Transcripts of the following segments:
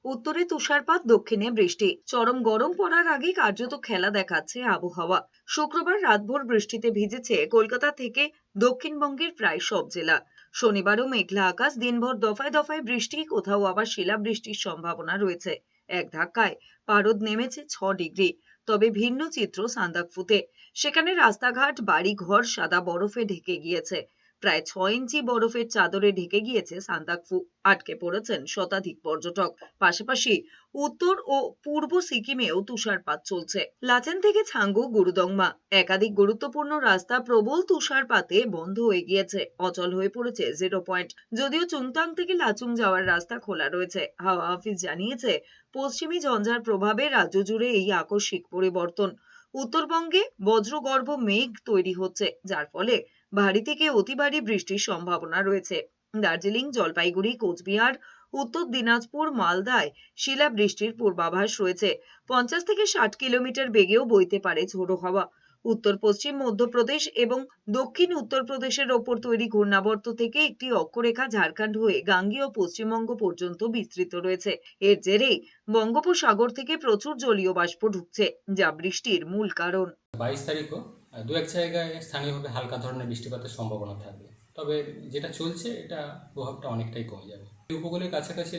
উত্তরে তুষারপাত, দক্ষিণে বৃষ্টি। চরম গরম পড়ার আগে কার্যত খেলা দেখাচ্ছে আবহাওয়া। শুক্রবার রাতভর বৃষ্টিতে ভিজেছে কলকাতা থেকে দক্ষিণবঙ্গের প্রায় সব জেলা। শনিবারও মেঘলা আকাশ, দিনভর দফায় দফায় বৃষ্টি, কোথাও আবার শিলাবৃষ্টির সম্ভাবনা রয়েছে। এক ধাক্কায় পারদ নেমেছে 6 ডিগ্রি। তবে ভিন্ন চিত্র সান্দাকফুতে। সেখানে রাস্তাঘাট, বাড়িঘর সাদা বরফে ঢেকে গিয়েছে। প্রায় 6 ইঞ্চি বরফের চাদরে ঢেকে গিয়েছে সান্দাকফু। আটকে পড়েছেন শতাধিক পর্যটক। পাশাপাশি উত্তর ও পূর্ব সিকিমেও তুষারপাত চলছে। লাচেন থেকে ছাঙ্গু, গুরুদংমা একাধিক গুরুত্বপূর্ণ রাস্তা প্রবল তুষারপাতে বন্ধ হয়ে গিয়েছে। অচল হয়ে পড়েছে 0 পয়েন্ট। যদিও চুংতাং থেকে লাচুং যাওয়ার রাস্তা খোলা রয়েছে। হাওয়া অফিস জানিয়েছে, পশ্চিমী ঝঞ্ঝার প্রভাবে রাজ্য জুড়ে এই আকস্মিক পরিবর্তন। উত্তরবঙ্গে বজ্রগর্ভ মেঘ তৈরি হচ্ছে, যার ফলে ভারী থেকে অতি ভারী বৃষ্টির সম্ভাবনা রয়েছে। দার্জিলিং, জলপাইগুড়ি, কোচবিহার, উত্তর দিনাজপুর, মালদায় শিলাবৃষ্টির পূর্বাভাস রয়েছে। 50 থেকে 60 কিলোমিটার বেগেও বইতে পারে ঝোড়ো হাওয়া। উত্তর পশ্চিম মধ্যপ্রদেশ এবং দক্ষিণ উত্তরপ্রদেশের ওপর তৈরি ঘূর্ণাবর্ত থেকে একটি অক্ষরেখা ঝাড়খণ্ড হয়ে গাঙ্গেয় পশ্চিমবঙ্গ পর্যন্ত বিস্তৃত রয়েছে। এর জেরেই বঙ্গোপসাগর থেকে প্রচুর জলীয় বাষ্প ঢুকছে, যা বৃষ্টির মূল কারণ। 22 তারিখও দু এক জায়গায় স্থানীয়ভাবে হালকা ধরনের বৃষ্টিপাতের সম্ভাবনা থাকবে। তবে যেটা চলছে এটা প্রভাবটা অনেকটাই কমে যাবে। উপকূলের কাছাকাছি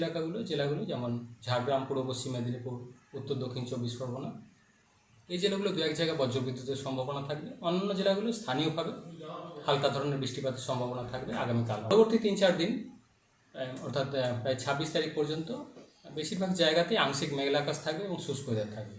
জেলাগুলো যেমন ঝাড়গ্রাম, পূর্ব পশ্চিম মেদিনীপুর, উত্তর দক্ষিণ 24 পরগনা, এই জেলাগুলো দু এক জায়গায় বজ্রবিদ্যুতের সম্ভাবনা থাকবে। অন্যান্য জেলাগুলো স্থানীয়ভাবে হালকা ধরনের বৃষ্টিপাতের সম্ভাবনা থাকবে আগামীকাল। পরবর্তী 3-4 দিন অর্থাৎ প্রায় 26 তারিখ পর্যন্ত বেশিরভাগ জায়গাতেই আংশিক মেঘলা আকাশ থাকবে এবং শুষ্ক ওয়েদার থাকবে।